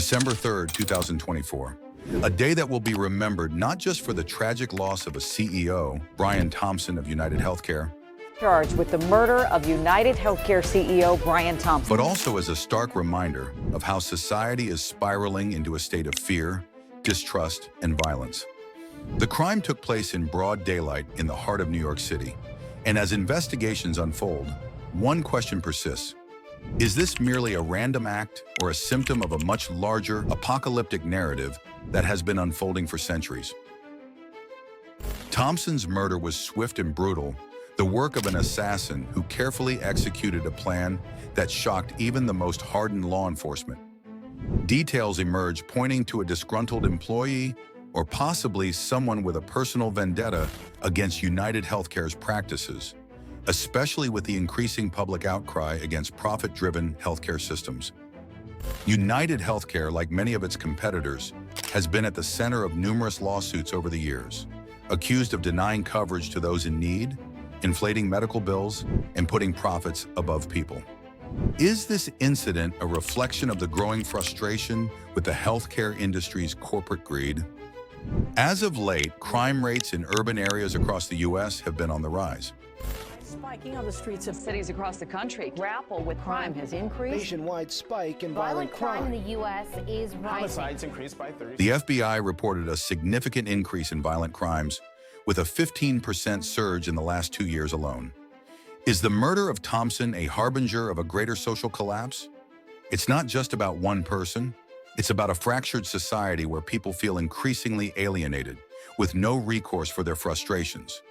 December 3rd, 2024. A day that will be remembered not just for the tragic loss of a CEO, Brian Thompson of United Healthcare, charged with the murder of United Healthcare CEO Brian Thompson, but also as a stark reminder of how society is spiraling into a state of fear, distrust, and violence. The crime took place in broad daylight in the heart of New York City, and as investigations unfold, one question persists. Is this merely a random act or a symptom of a much larger, apocalyptic narrative that has been unfolding for centuries? Thompson's murder was swift and brutal, the work of an assassin who carefully executed a plan that shocked even the most hardened law enforcement. Details emerge pointing to a disgruntled employee or possibly someone with a personal vendetta against United Healthcare's practices, especially with the increasing public outcry against profit-driven healthcare systems. United Healthcare, like many of its competitors, has been at the center of numerous lawsuits over the years, accused of denying coverage to those in need, inflating medical bills, and putting profits above people. Is this incident a reflection of the growing frustration with the healthcare industry's corporate greed? As of late, crime rates in urban areas across the U.S. have been on the rise. spiking on the streets of cities across the country. Grapple with crime has increased. Nationwide spike in violent crime. In the U.S. is rising. Homicides increased by 30%. The FBI reported a significant increase in violent crimes, with a 15% surge in the last 2 years alone. Is the murder of Thompson a harbinger of a greater social collapse? It's not just about one person. It's about a fractured society where people feel increasingly alienated, with no recourse for their frustrations.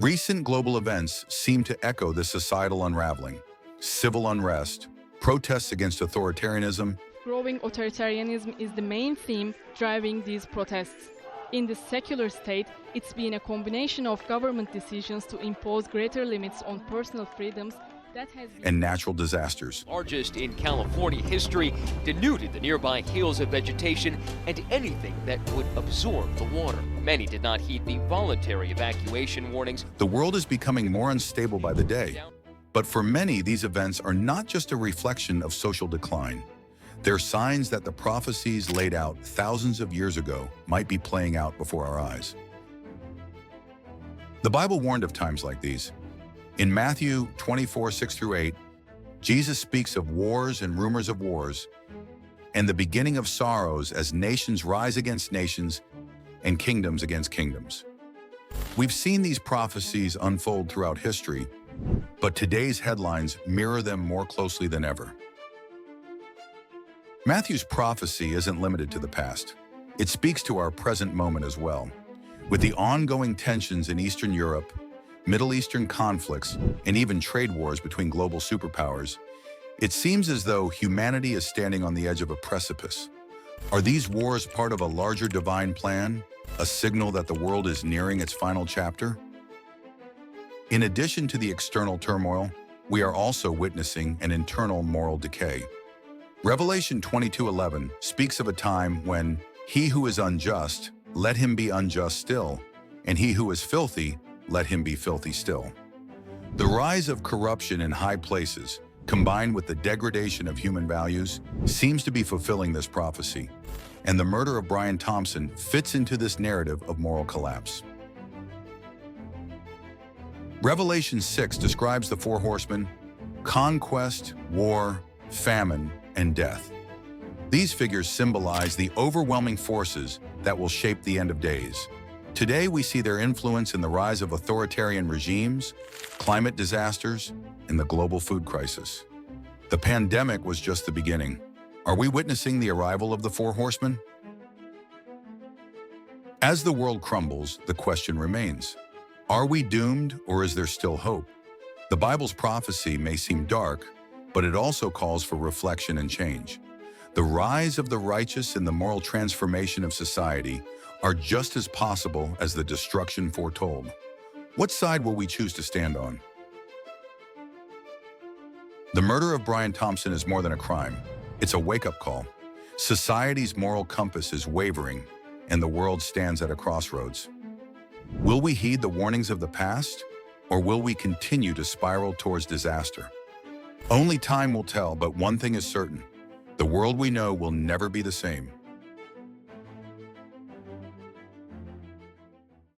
Recent global events seem to echo this societal unraveling. Civil unrest, protests against authoritarianism, Growing authoritarianism is the main theme driving these protests. In the secular state, it's been a combination of government decisions to impose greater limits on personal freedoms that has been and natural disasters. Largest in California history, denuded the nearby hills of vegetation and anything that would absorb the water. Many did not heed the voluntary evacuation warnings. The world is becoming more unstable by the day. But for many, these events are not just a reflection of social decline. They're signs that the prophecies laid out thousands of years ago might be playing out before our eyes. The Bible warned of times like these. In Matthew 24:6-8, Jesus speaks of wars and rumors of wars, and the beginning of sorrows as nations rise against nations and kingdoms against kingdoms. We've seen these prophecies unfold throughout history, but today's headlines mirror them more closely than ever. Matthew's prophecy isn't limited to the past. It speaks to our present moment as well. With the ongoing tensions in Eastern Europe, Middle Eastern conflicts, and even trade wars between global superpowers, it seems as though humanity is standing on the edge of a precipice. Are these wars part of a larger divine plan, a signal that the world is nearing its final chapter? In addition to the external turmoil, we are also witnessing an internal moral decay. Revelation 22:11 speaks of a time when he who is unjust, let him be unjust still, and he who is filthy, let him be filthy still. The rise of corruption in high places, combined with the degradation of human values, seems to be fulfilling this prophecy, and the murder of Brian Thompson fits into this narrative of moral collapse. Revelation 6 describes the four horsemen: conquest, war, famine, and death. These figures symbolize the overwhelming forces that will shape the end of days. Today, we see their influence in the rise of authoritarian regimes, climate disasters, and the global food crisis. The pandemic was just the beginning. Are we witnessing the arrival of the four horsemen? As the world crumbles, the question remains: are we doomed, or is there still hope? The Bible's prophecy may seem dark, but it also calls for reflection and change. The rise of the righteous and the moral transformation of society are just as possible as the destruction foretold. What side will we choose to stand on? The murder of Brian Thompson is more than a crime. It's a wake-up call. Society's moral compass is wavering, and the world stands at a crossroads. Will we heed the warnings of the past, or will we continue to spiral towards disaster? Only time will tell, but one thing is certain: The world we know will never be the same.